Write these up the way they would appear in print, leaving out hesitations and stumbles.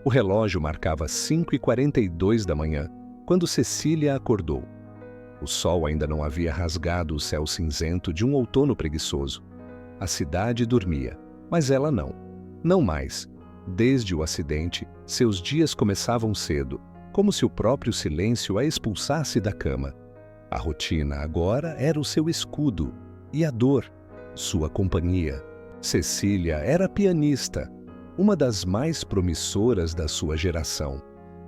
O relógio marcava 5h42 da manhã, quando Cecília acordou. O sol ainda não havia rasgado o céu cinzento de um outono preguiçoso. A cidade dormia, mas ela não. Não mais. Desde o acidente, seus dias começavam cedo, como se o próprio silêncio a expulsasse da cama. A rotina agora era o seu escudo, e a dor, sua companhia. Cecília era pianista, uma das mais promissoras da sua geração.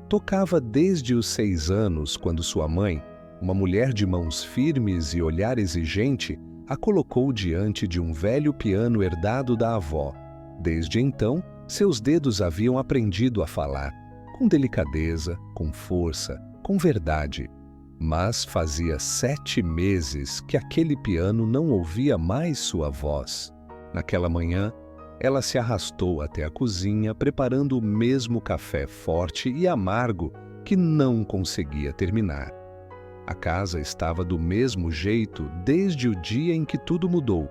Tocava desde os 6 anos, quando sua mãe, uma mulher de mãos firmes e olhar exigente, a colocou diante de um velho piano herdado da avó. Desde então, seus dedos haviam aprendido a falar, com delicadeza, com força, com verdade. Mas fazia 7 meses que aquele piano não ouvia mais sua voz. Naquela manhã, ela se arrastou até a cozinha preparando o mesmo café forte e amargo que não conseguia terminar. A casa estava do mesmo jeito desde o dia em que tudo mudou.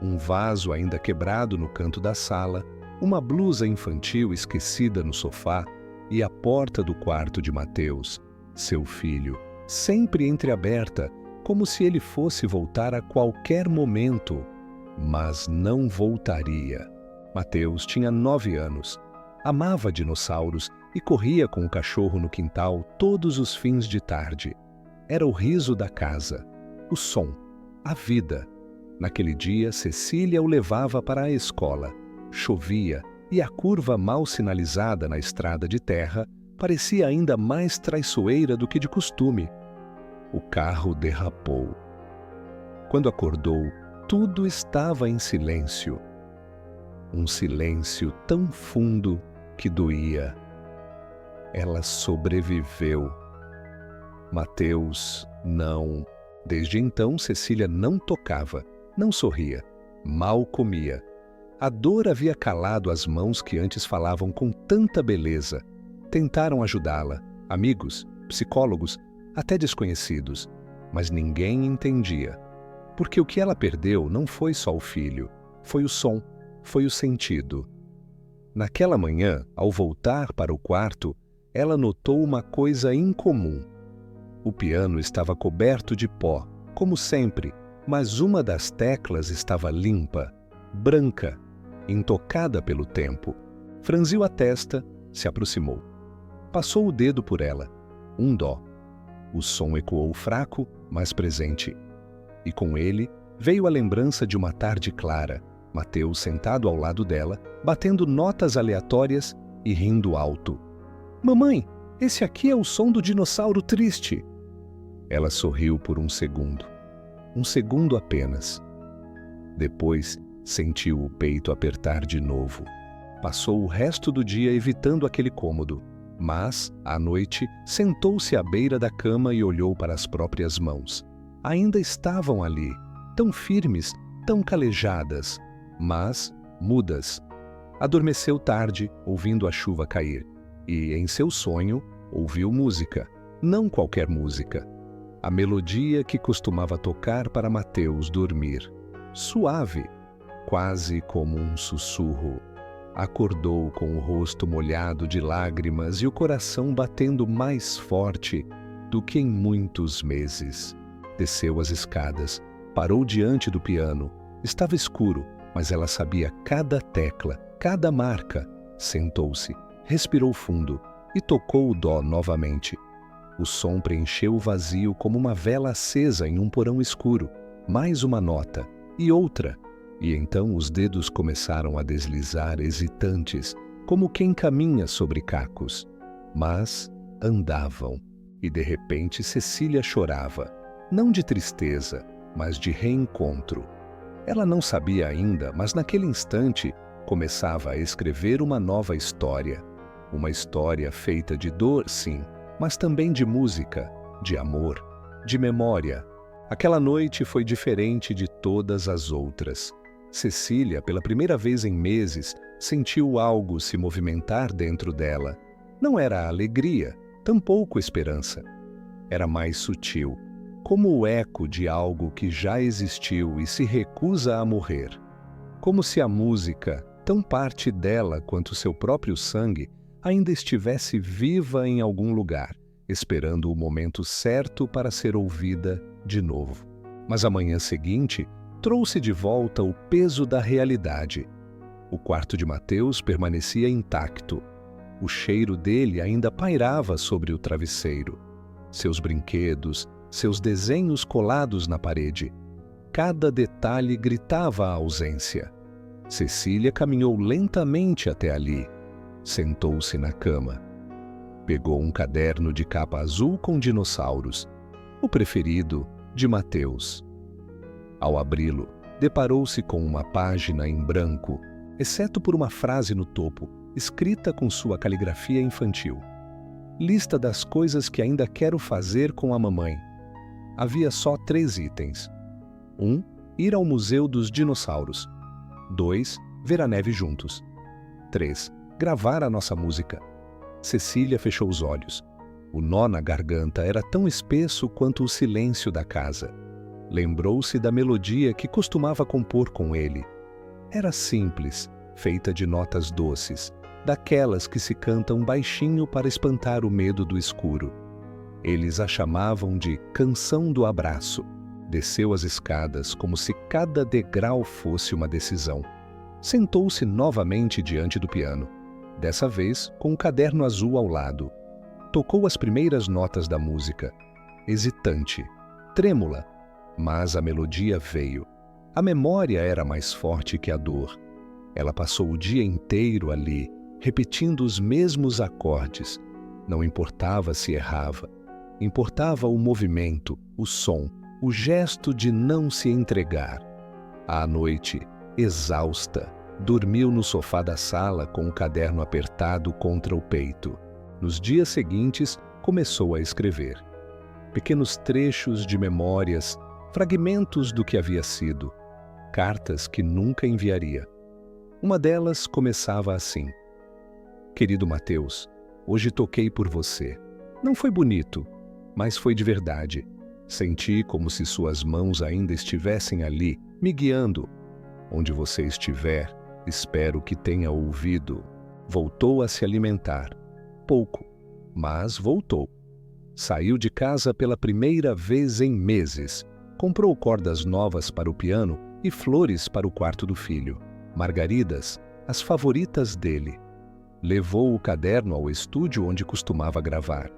Um vaso ainda quebrado no canto da sala, uma blusa infantil esquecida no sofá e a porta do quarto de Mateus, seu filho, sempre entreaberta, como se ele fosse voltar a qualquer momento. Mas não voltaria. Mateus tinha 9 anos, amava dinossauros e corria com o cachorro no quintal todos os fins de tarde. Era o riso da casa, o som, a vida. Naquele dia, Cecília o levava para a escola. Chovia e a curva mal sinalizada na estrada de terra parecia ainda mais traiçoeira do que de costume. O carro derrapou. Quando acordou, tudo estava em silêncio. Um silêncio tão fundo que doía. Ela sobreviveu. Mateus, não. Desde então, Cecília não tocava, não sorria, mal comia. A dor havia calado as mãos que antes falavam com tanta beleza. Tentaram ajudá-la, amigos, psicólogos, até desconhecidos, mas ninguém entendia. Porque o que ela perdeu não foi só o filho, foi o som, foi o sentido. Naquela manhã, ao voltar para o quarto, ela notou uma coisa incomum. O piano estava coberto de pó, como sempre, mas uma das teclas estava limpa, branca, intocada pelo tempo. Franziu a testa, se aproximou. Passou o dedo por ela. Um dó. O som ecoou fraco, mas presente. E com ele veio a lembrança de uma tarde clara, Mateus sentado ao lado dela, batendo notas aleatórias e rindo alto. "Mamãe, esse aqui é o som do dinossauro triste." Ela sorriu por um segundo apenas. Depois, sentiu o peito apertar de novo. Passou o resto do dia evitando aquele cômodo, mas, à noite, sentou-se à beira da cama e olhou para as próprias mãos. Ainda estavam ali, tão firmes, tão calejadas, mas mudas. Adormeceu tarde, ouvindo a chuva cair, e, em seu sonho, ouviu música, não qualquer música. A melodia que costumava tocar para Mateus dormir. Suave, quase como um sussurro. Acordou com o rosto molhado de lágrimas e o coração batendo mais forte do que em muitos meses. Desceu as escadas, parou diante do piano. Estava escuro, mas ela sabia cada tecla, cada marca. Sentou-se, respirou fundo e tocou o dó novamente. O som preencheu o vazio como uma vela acesa em um porão escuro. Mais uma nota, e outra. E então os dedos começaram a deslizar hesitantes, como quem caminha sobre cacos. Mas andavam. E de repente Cecília chorava. Não de tristeza, mas de reencontro. Ela não sabia ainda, mas naquele instante começava a escrever uma nova história. Uma história feita de dor, sim, mas também de música, de amor, de memória. Aquela noite foi diferente de todas as outras. Cecília, pela primeira vez em meses, sentiu algo se movimentar dentro dela. Não era alegria, tampouco esperança. Era mais sutil, como o eco de algo que já existiu e se recusa a morrer. Como se a música, tão parte dela quanto seu próprio sangue, ainda estivesse viva em algum lugar, esperando o momento certo para ser ouvida de novo. Mas a manhã seguinte trouxe de volta o peso da realidade. O quarto de Mateus permanecia intacto. O cheiro dele ainda pairava sobre o travesseiro. Seus brinquedos, seus desenhos colados na parede. Cada detalhe gritava a ausência. Cecília caminhou lentamente até ali. Sentou-se na cama. Pegou um caderno de capa azul com dinossauros, o preferido de Mateus. Ao abri-lo, deparou-se com uma página em branco, exceto por uma frase no topo, escrita com sua caligrafia infantil. Lista das coisas que ainda quero fazer com a mamãe. Havia só 3 itens. 1. Ir ao Museu dos Dinossauros. 2. Ver a neve juntos. 3. Gravar a nossa música. Cecília fechou os olhos. O nó na garganta era tão espesso quanto o silêncio da casa. Lembrou-se da melodia que costumava compor com ele. Era simples, feita de notas doces, daquelas que se cantam baixinho para espantar o medo do escuro. Eles a chamavam de Canção do Abraço. Desceu as escadas como se cada degrau fosse uma decisão. Sentou-se novamente diante do piano, dessa vez com um caderno azul ao lado. Tocou as primeiras notas da música, hesitante, trêmula, mas a melodia veio. A memória era mais forte que a dor. Ela passou o dia inteiro ali, repetindo os mesmos acordes. Não importava se errava. Importava o movimento, o som, o gesto de não se entregar. À noite, exausta, dormiu no sofá da sala com o caderno apertado contra o peito. Nos dias seguintes, começou a escrever. Pequenos trechos de memórias, fragmentos do que havia sido, cartas que nunca enviaria. Uma delas começava assim: Querido Mateus, hoje toquei por você. Não foi bonito, mas foi de verdade. Senti como se suas mãos ainda estivessem ali, me guiando. Onde você estiver, espero que tenha ouvido. Voltou a se alimentar. Pouco, mas voltou. Saiu de casa pela primeira vez em meses. Comprou cordas novas para o piano e flores para o quarto do filho. Margaridas, as favoritas dele. Levou o caderno ao estúdio onde costumava gravar.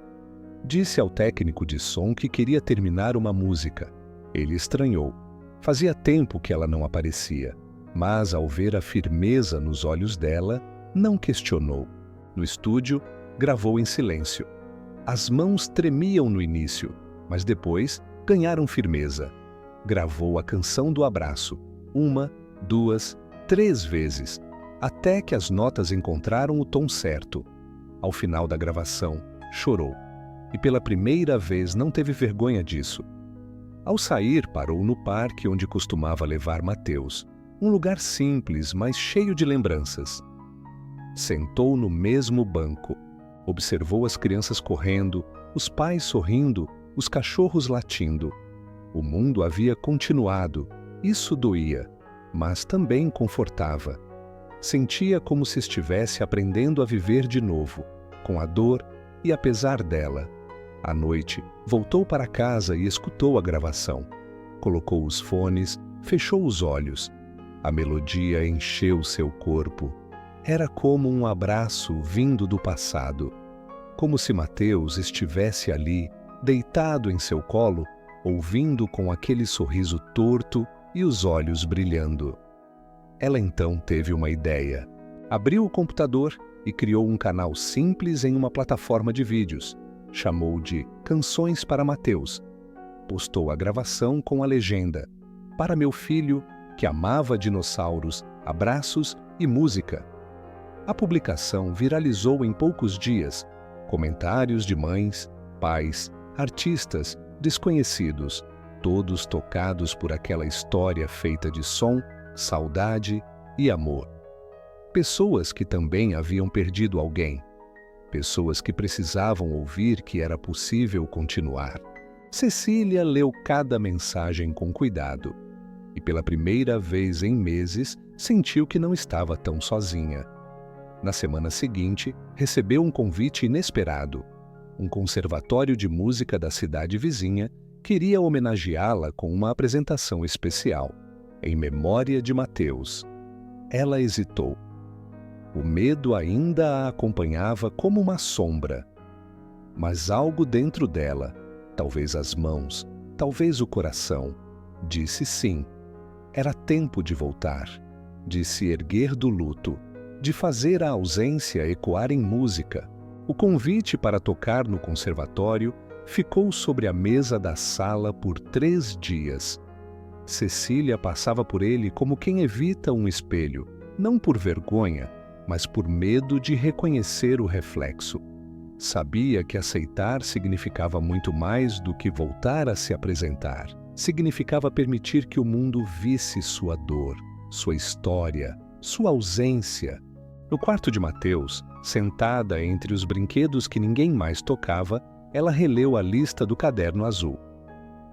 Disse ao técnico de som que queria terminar uma música. Ele estranhou. Fazia tempo que ela não aparecia, mas ao ver a firmeza nos olhos dela, não questionou. No estúdio, gravou em silêncio. As mãos tremiam no início, mas depois ganharam firmeza. Gravou a Canção do Abraço, 1, 2, 3 vezes, até que as notas encontraram o tom certo. Ao final da gravação, chorou. E pela primeira vez não teve vergonha disso. Ao sair, parou no parque onde costumava levar Mateus, um lugar simples, mas cheio de lembranças. Sentou no mesmo banco. Observou as crianças correndo, os pais sorrindo, os cachorros latindo. O mundo havia continuado. Isso doía, mas também confortava. Sentia como se estivesse aprendendo a viver de novo, com a dor e apesar dela. À noite, voltou para casa e escutou a gravação. Colocou os fones, fechou os olhos. A melodia encheu seu corpo. Era como um abraço vindo do passado. Como se Mateus estivesse ali, deitado em seu colo, ouvindo com aquele sorriso torto e os olhos brilhando. Ela então teve uma ideia. Abriu o computador e criou um canal simples em uma plataforma de vídeos. Chamou de Canções para Mateus. Postou a gravação com a legenda: Para meu filho, que amava dinossauros, abraços e música. A publicação viralizou em poucos dias. Comentários de mães, pais, artistas, desconhecidos, todos tocados por aquela história feita de som, saudade e amor. Pessoas que também haviam perdido alguém. Pessoas que precisavam ouvir que era possível continuar. Cecília leu cada mensagem com cuidado e pela primeira vez em meses sentiu que não estava tão sozinha. Na semana seguinte, recebeu um convite inesperado. Um conservatório de música da cidade vizinha queria homenageá-la com uma apresentação especial, em memória de Mateus. Ela hesitou. O medo ainda a acompanhava como uma sombra. Mas algo dentro dela, talvez as mãos, talvez o coração, disse sim. Era tempo de voltar, de se erguer do luto, de fazer a ausência ecoar em música. O convite para tocar no conservatório ficou sobre a mesa da sala por 3 dias. Cecília passava por ele como quem evita um espelho, não por vergonha, mas por medo de reconhecer o reflexo. Sabia que aceitar significava muito mais do que voltar a se apresentar. Significava permitir que o mundo visse sua dor, sua história, sua ausência. No quarto de Mateus, sentada entre os brinquedos que ninguém mais tocava, ela releu a lista do caderno azul.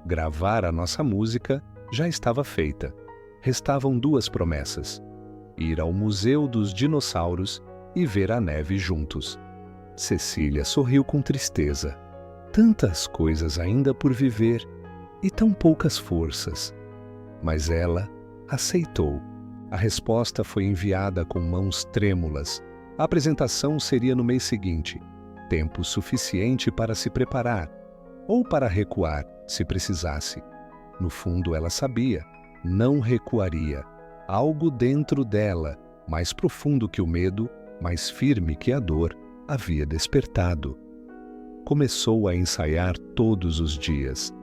Gravar a nossa música já estava feita. Restavam 2 promessas: ir ao Museu dos Dinossauros e ver a neve juntos. Cecília sorriu com tristeza. Tantas coisas ainda por viver e tão poucas forças. Mas ela aceitou. A resposta foi enviada com mãos trêmulas. A apresentação seria no mês seguinte. Tempo suficiente para se preparar, ou para recuar, se precisasse. No fundo, ela sabia, não recuaria. Algo dentro dela, mais profundo que o medo, mais firme que a dor, havia despertado. Começou a ensaiar todos os dias.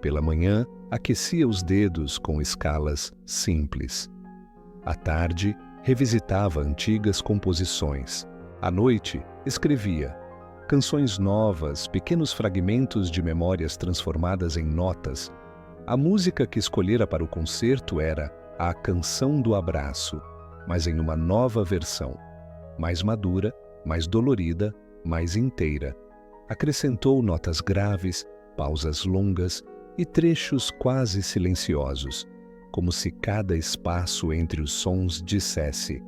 Pela manhã, aquecia os dedos com escalas simples. À tarde, revisitava antigas composições. À noite, escrevia canções novas, pequenos fragmentos de memórias transformadas em notas. A música que escolhera para o concerto era A Canção do Abraço, mas em uma nova versão, mais madura, mais dolorida, mais inteira. Acrescentou notas graves, pausas longas e trechos quase silenciosos, como se cada espaço entre os sons dissesse: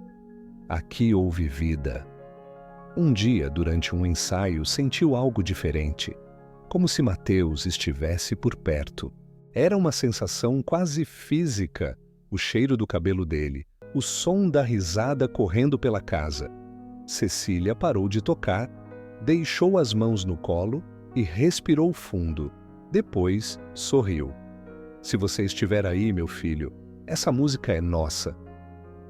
aqui houve vida. Um dia, durante um ensaio, sentiu algo diferente, como se Mateus estivesse por perto. Era uma sensação quase física, o cheiro do cabelo dele, o som da risada correndo pela casa. Cecília parou de tocar, deixou as mãos no colo e respirou fundo. Depois, sorriu. Se você estiver aí, meu filho, essa música é nossa.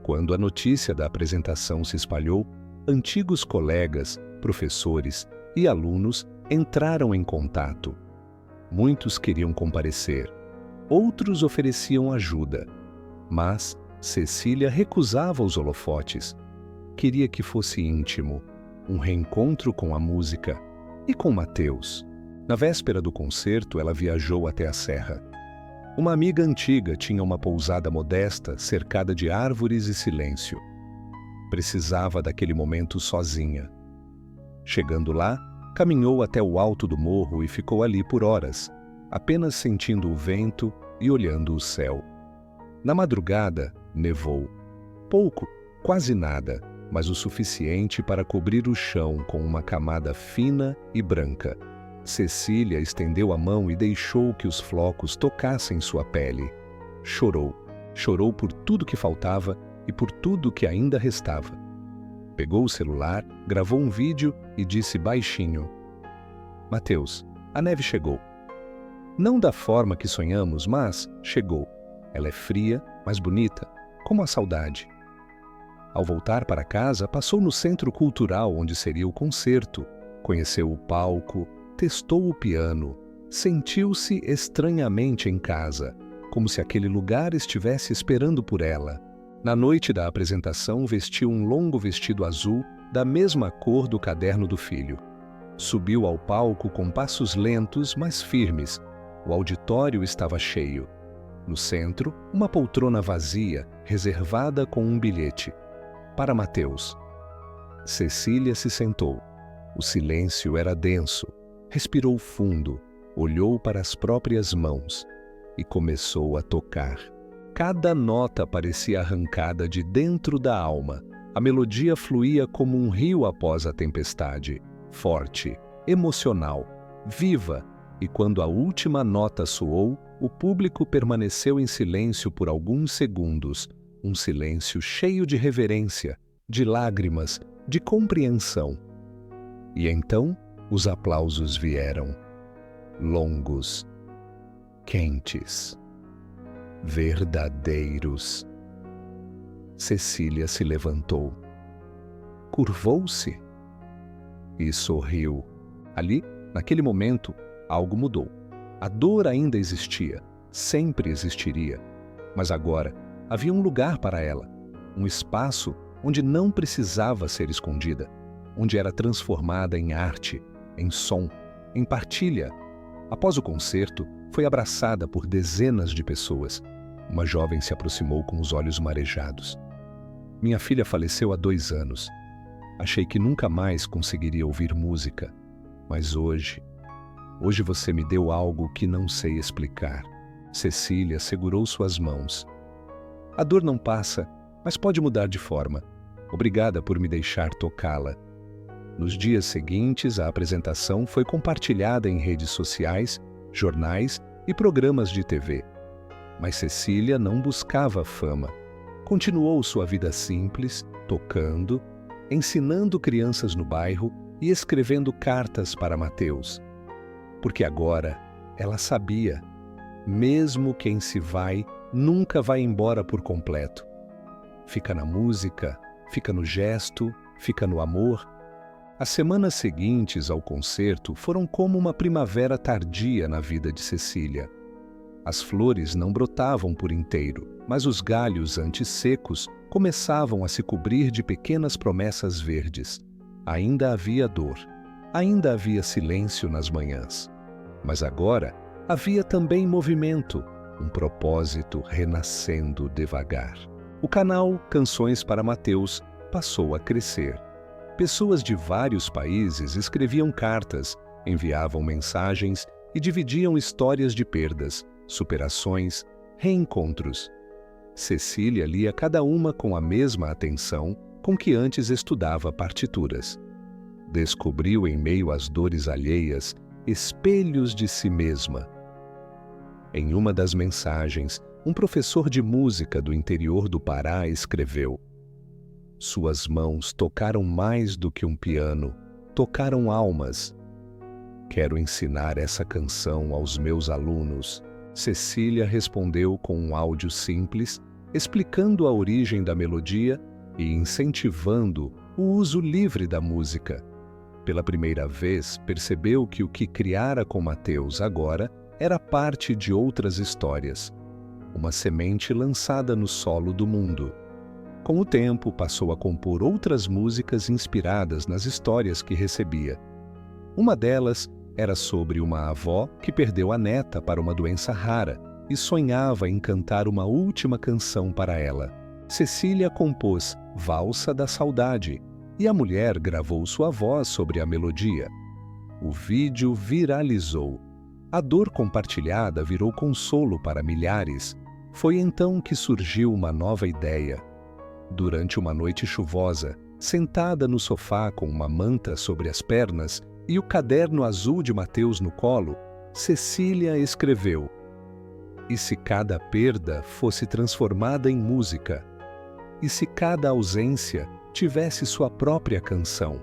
Quando a notícia da apresentação se espalhou, antigos colegas, professores e alunos entraram em contato. Muitos queriam comparecer, outros ofereciam ajuda, mas Cecília recusava os holofotes. Queria que fosse íntimo, um reencontro com a música e com Mateus. Na véspera do concerto, ela viajou até a serra. Uma amiga antiga tinha uma pousada modesta, cercada de árvores e silêncio. Precisava daquele momento sozinha. Chegando lá, caminhou até o alto do morro e ficou ali por horas, apenas sentindo o vento e olhando o céu. Na madrugada, nevou. Pouco, quase nada, mas o suficiente para cobrir o chão com uma camada fina e branca. Cecília estendeu a mão e deixou que os flocos tocassem sua pele. Chorou. Chorou por tudo que faltava e por tudo que ainda restava. Pegou o celular, gravou um vídeo e disse baixinho: Mateus, a neve chegou. Não da forma que sonhamos, mas chegou. Ela é fria, mas bonita, como a saudade. Ao voltar para casa, passou no centro cultural onde seria o concerto. Conheceu o palco, testou o piano, sentiu-se estranhamente em casa, como se aquele lugar estivesse esperando por ela. Na noite da apresentação, vestiu um longo vestido azul, da mesma cor do caderno do filho. Subiu ao palco com passos lentos, mas firmes. O auditório estava cheio. No centro, uma poltrona vazia, reservada com um bilhete. Para Mateus. Cecília se sentou. O silêncio era denso. Respirou fundo, olhou para as próprias mãos e começou a tocar. Cada nota parecia arrancada de dentro da alma, A melodia fluía como um rio após a tempestade, forte, emocional, viva, e quando a última nota soou, o público permaneceu em silêncio por alguns segundos, um silêncio cheio de reverência, de lágrimas, de compreensão. E então os aplausos vieram, longos, quentes, verdadeiros. Cecília se levantou, curvou-se e sorriu. Ali, naquele momento, algo mudou. A dor ainda existia, sempre existiria, mas agora havia um lugar para ela, um espaço onde não precisava ser escondida, onde era transformada em arte, em som, em partilha. Após o concerto, foi abraçada por dezenas de pessoas. Uma jovem se aproximou com os olhos marejados. Minha filha faleceu há 2 anos. Achei que nunca mais conseguiria ouvir música, mas hoje você me deu algo que não sei explicar. Cecília segurou suas mãos. A dor não passa, mas pode mudar de forma. Obrigada por me deixar tocá-la. Nos dias seguintes, a apresentação foi compartilhada em redes sociais, jornais e programas de TV. Mas Cecília não buscava fama. Continuou sua vida simples, tocando, ensinando crianças no bairro e escrevendo cartas para Mateus. Porque agora ela sabia, mesmo quem se vai, nunca vai embora por completo. Fica na música, fica no gesto, fica no amor. As semanas seguintes ao concerto foram como uma primavera tardia na vida de Cecília. As flores não brotavam por inteiro, mas os galhos antes secos começavam a se cobrir de pequenas promessas verdes. Ainda havia dor, ainda havia silêncio nas manhãs. Mas agora havia também movimento, um propósito renascendo devagar. O canal Canções para Mateus passou a crescer. Pessoas de vários países escreviam cartas, enviavam mensagens e dividiam histórias de perdas, superações, reencontros. Cecília lia cada uma com a mesma atenção com que antes estudava partituras. Descobriu em meio às dores alheias espelhos de si mesma. Em uma das mensagens, um professor de música do interior do Pará escreveu: "Suas mãos tocaram mais do que um piano, tocaram almas. Quero ensinar essa canção aos meus alunos." Cecília respondeu com um áudio simples, explicando a origem da melodia e incentivando o uso livre da música. Pela primeira vez, percebeu que o que criara com Mateus agora era parte de outras histórias, uma semente lançada no solo do mundo. Com o tempo, passou a compor outras músicas inspiradas nas histórias que recebia. Uma delas era sobre uma avó que perdeu a neta para uma doença rara e sonhava em cantar uma última canção para ela. Cecília compôs Valsa da Saudade e a mulher gravou sua voz sobre a melodia. O vídeo viralizou. A dor compartilhada virou consolo para milhares. Foi então que surgiu uma nova ideia. Durante uma noite chuvosa, sentada no sofá com uma manta sobre as pernas e o caderno azul de Mateus no colo, Cecília escreveu: "E se cada perda fosse transformada em música? E se cada ausência tivesse sua própria canção?"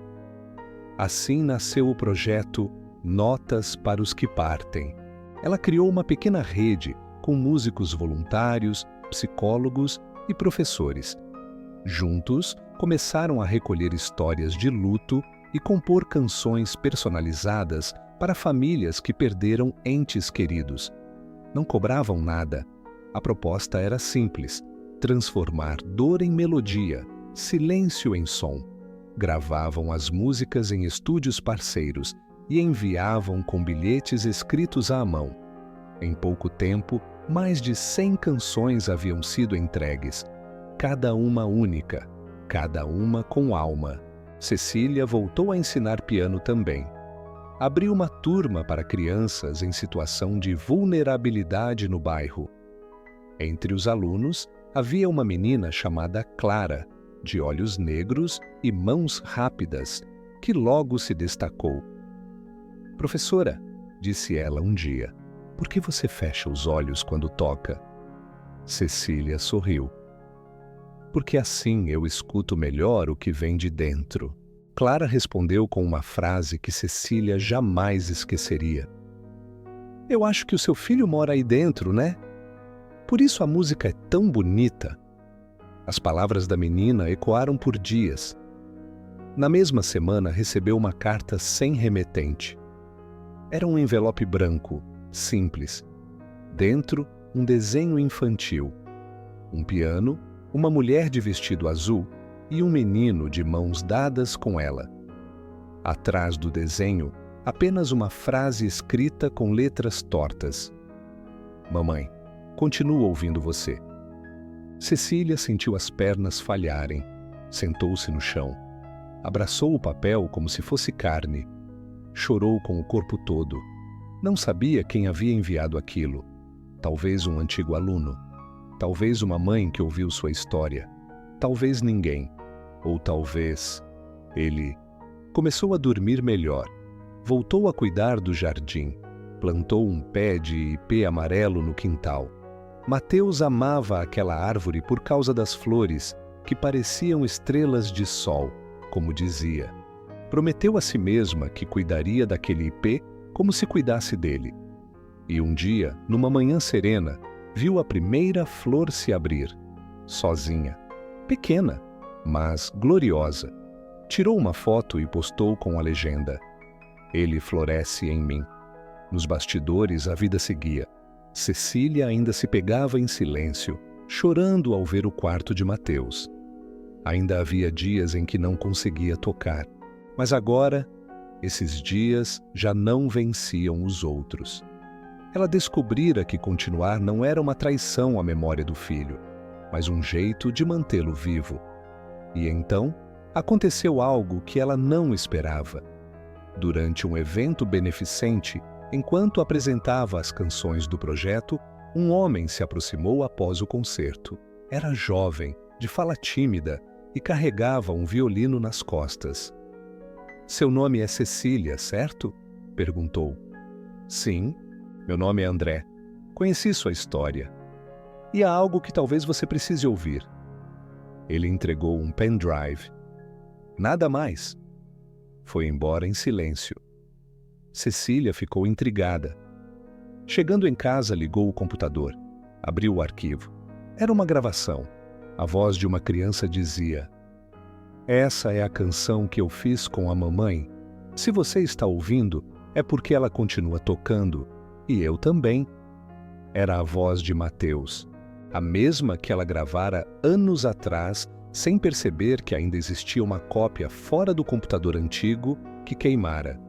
Assim nasceu o projeto Notas para os que Partem. Ela criou uma pequena rede com músicos voluntários, psicólogos e professores. Juntos, começaram a recolher histórias de luto e compor canções personalizadas para famílias que perderam entes queridos. Não cobravam nada. A proposta era simples: transformar dor em melodia, silêncio em som. Gravavam as músicas em estúdios parceiros e enviavam com bilhetes escritos à mão. Em pouco tempo, mais de 100 canções haviam sido entregues, cada uma única, cada uma com alma. Cecília voltou a ensinar piano também. Abriu uma turma para crianças em situação de vulnerabilidade no bairro. Entre os alunos, havia uma menina chamada Clara, de olhos negros e mãos rápidas, que logo se destacou. "Professora", disse ela um dia, "por que você fecha os olhos quando toca?" Cecília sorriu. "Porque assim eu escuto melhor o que vem de dentro." Clara respondeu com uma frase que Cecília jamais esqueceria. "Eu acho que o seu filho mora aí dentro, né? Por isso a música é tão bonita." As palavras da menina ecoaram por dias. Na mesma semana recebeu uma carta sem remetente. Era um envelope branco, simples. Dentro, um desenho infantil. Um piano, uma mulher de vestido azul e um menino de mãos dadas com ela. Atrás do desenho, apenas uma frase escrita com letras tortas. "Mamãe, continuo ouvindo você." Cecília sentiu as pernas falharem. Sentou-se no chão. Abraçou o papel como se fosse carne. Chorou com o corpo todo. Não sabia quem havia enviado aquilo. Talvez um antigo aluno. Talvez uma mãe que ouviu sua história. Talvez ninguém. Ou talvez... Ele começou a dormir melhor. Voltou a cuidar do jardim. Plantou um pé de ipê amarelo no quintal. Mateus amava aquela árvore por causa das flores, que pareciam estrelas de sol, como dizia. Prometeu a si mesma que cuidaria daquele ipê como se cuidasse dele. E um dia, numa manhã serena, viu a primeira flor se abrir, sozinha, pequena, mas gloriosa. Tirou uma foto e postou com a legenda: "Ele floresce em mim." Nos bastidores a vida seguia. Cecília ainda se pegava em silêncio, chorando ao ver o quarto de Mateus. Ainda havia dias em que não conseguia tocar, mas agora, esses dias já não venciam os outros. Ela descobrira que continuar não era uma traição à memória do filho, mas um jeito de mantê-lo vivo. E então, aconteceu algo que ela não esperava. Durante um evento beneficente, enquanto apresentava as canções do projeto, um homem se aproximou após o concerto. Era jovem, de fala tímida e carregava um violino nas costas. "Seu nome é Cecília, certo?" perguntou. "Sim, meu nome é André. Conheci sua história. E há algo que talvez você precise ouvir." Ele entregou um pendrive. "Nada mais." Foi embora em silêncio. Cecília ficou intrigada. Chegando em casa, ligou o computador. Abriu o arquivo. Era uma gravação. A voz de uma criança dizia: "Essa é a canção que eu fiz com a mamãe. Se você está ouvindo, é porque ela continua tocando. E eu também." Era a voz de Mateus, a mesma que ela gravara anos atrás, sem perceber que ainda existia uma cópia fora do computador antigo que queimara.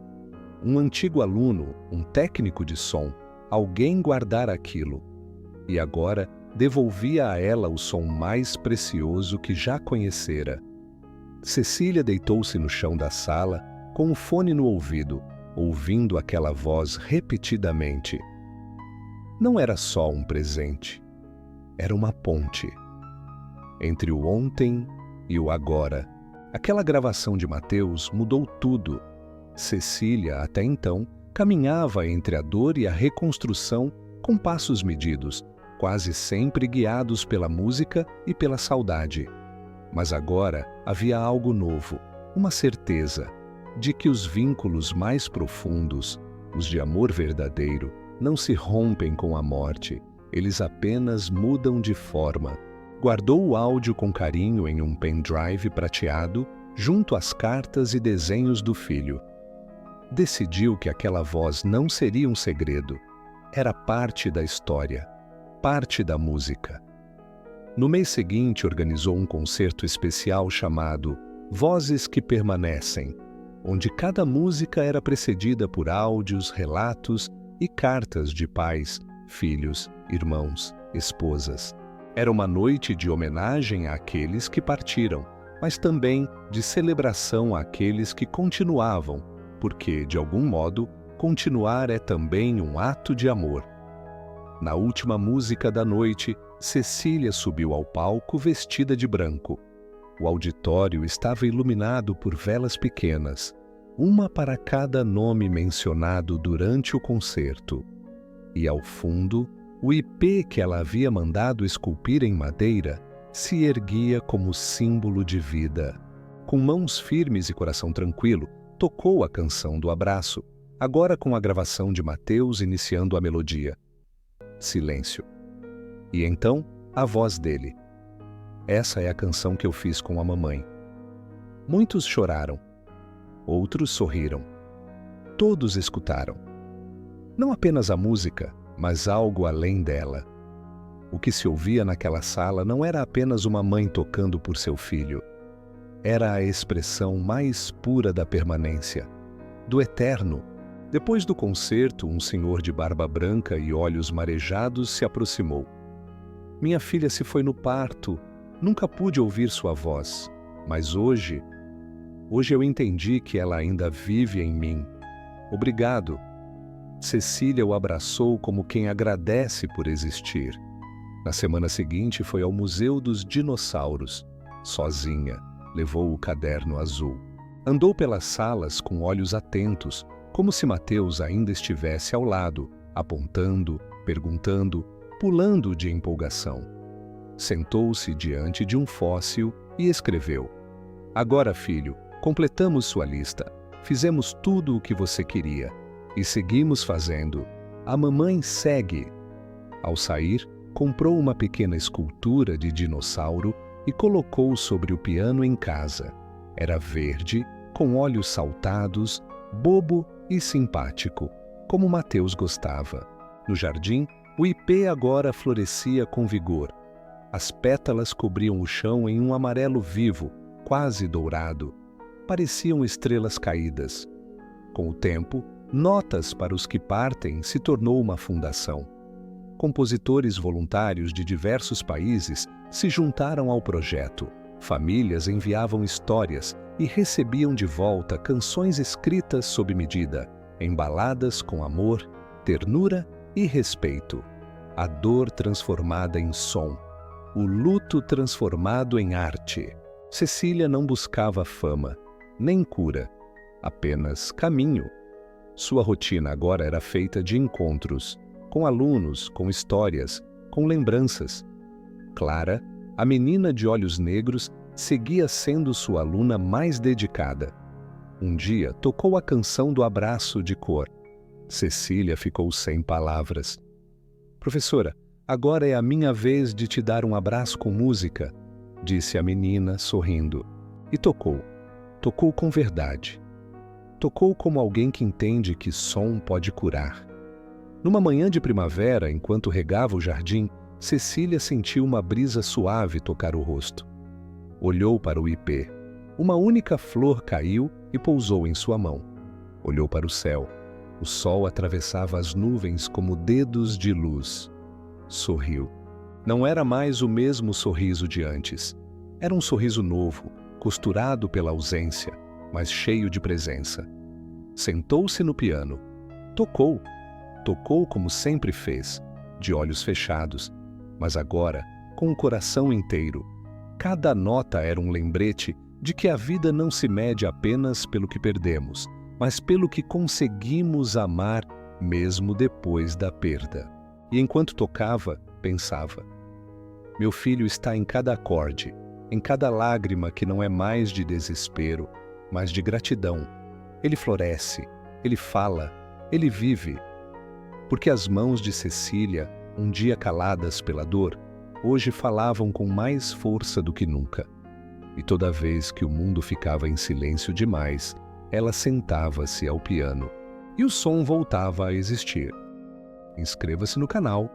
Um antigo aluno, um técnico de som, alguém guardara aquilo. E agora devolvia a ela o som mais precioso que já conhecera. Cecília deitou-se no chão da sala, com o fone no ouvido, ouvindo aquela voz repetidamente. Não era só um presente. Era uma ponte. Entre o ontem e o agora. Aquela gravação de Mateus mudou tudo. Cecília, até então, caminhava entre a dor e a reconstrução com passos medidos, quase sempre guiados pela música e pela saudade. Mas agora havia algo novo, uma certeza de que os vínculos mais profundos, os de amor verdadeiro, não se rompem com a morte, eles apenas mudam de forma. Guardou o áudio com carinho em um pendrive prateado, junto às cartas e desenhos do filho. Decidiu que aquela voz não seria um segredo. Era parte da história, parte da música. No mês seguinte, organizou um concerto especial chamado Vozes que Permanecem, onde cada música era precedida por áudios, relatos e cartas de pais, filhos, irmãos, esposas. Era uma noite de homenagem àqueles que partiram, mas também de celebração àqueles que continuavam, porque, de algum modo, continuar é também um ato de amor. Na última música da noite, Cecília subiu ao palco vestida de branco. O auditório estava iluminado por velas pequenas, uma para cada nome mencionado durante o concerto. E ao fundo, o ipê que ela havia mandado esculpir em madeira se erguia como símbolo de vida. Com mãos firmes e coração tranquilo, tocou a canção do abraço, agora com a gravação de Mateus iniciando a melodia. Silêncio. E então, a voz dele. Essa é a canção que eu fiz com a mamãe. Muitos choraram. Outros sorriram. Todos escutaram. Não apenas a música, mas algo além dela. O que se ouvia naquela sala não era apenas uma mãe tocando por seu filho. Era a expressão mais pura da permanência, do eterno. Depois do concerto, um senhor de barba branca e olhos marejados se aproximou. Minha filha se foi no parto. Nunca pude ouvir sua voz, mas hoje eu entendi que ela ainda vive em mim. Obrigado. Cecília o abraçou como quem agradece por existir. Na semana seguinte foi ao Museu dos Dinossauros. Sozinha, levou o caderno azul. Andou pelas salas com olhos atentos, como se Mateus ainda estivesse ao lado, apontando, perguntando, pulando de empolgação. Sentou-se diante de um fóssil e escreveu: Agora, filho, completamos sua lista. Fizemos tudo o que você queria. E seguimos fazendo. A mamãe segue. Ao sair, comprou uma pequena escultura de dinossauro e colocou sobre o piano em casa. Era verde, com olhos saltados, bobo e simpático, como Mateus gostava. No jardim, o ipê agora florescia com vigor. As pétalas cobriam o chão em um amarelo vivo, quase dourado. Pareciam estrelas caídas. Com o tempo, Notas para os que Partem se tornou uma fundação. Compositores voluntários de diversos países se juntaram ao projeto. Famílias enviavam histórias e recebiam de volta canções escritas sob medida, embaladas com amor, ternura e respeito. A dor transformada em som. O luto transformado em arte. Cecília não buscava fama, nem cura, apenas caminho. Sua rotina agora era feita de encontros, com alunos, com histórias, com lembranças. Clara, a menina de olhos negros, seguia sendo sua aluna mais dedicada. Um dia tocou a canção do abraço de cor. Cecília ficou sem palavras. Professora, agora é a minha vez de te dar um abraço com música, disse a menina, sorrindo. E tocou. Tocou com verdade. Tocou como alguém que entende que som pode curar. Numa manhã de primavera, enquanto regava o jardim, Cecília sentiu uma brisa suave tocar o rosto. Olhou para o ipê. Uma única flor caiu e pousou em sua mão. Olhou para o céu. O sol atravessava as nuvens como dedos de luz. Sorriu. Não era mais o mesmo sorriso de antes. Era um sorriso novo, costurado pela ausência, mas cheio de presença. Sentou-se no piano. Tocou. Tocou como sempre fez, de olhos fechados, mas agora com o coração inteiro. Cada nota era um lembrete de que a vida não se mede apenas pelo que perdemos, mas pelo que conseguimos amar mesmo depois da perda. E enquanto tocava, pensava: meu filho está em cada acorde, em cada lágrima que não é mais de desespero, mas de gratidão. Ele floresce, ele fala, ele vive. Porque as mãos de Cecília, um dia caladas pela dor, hoje falavam com mais força do que nunca. E toda vez que o mundo ficava em silêncio demais, ela sentava-se ao piano e o som voltava a existir. Inscreva-se no canal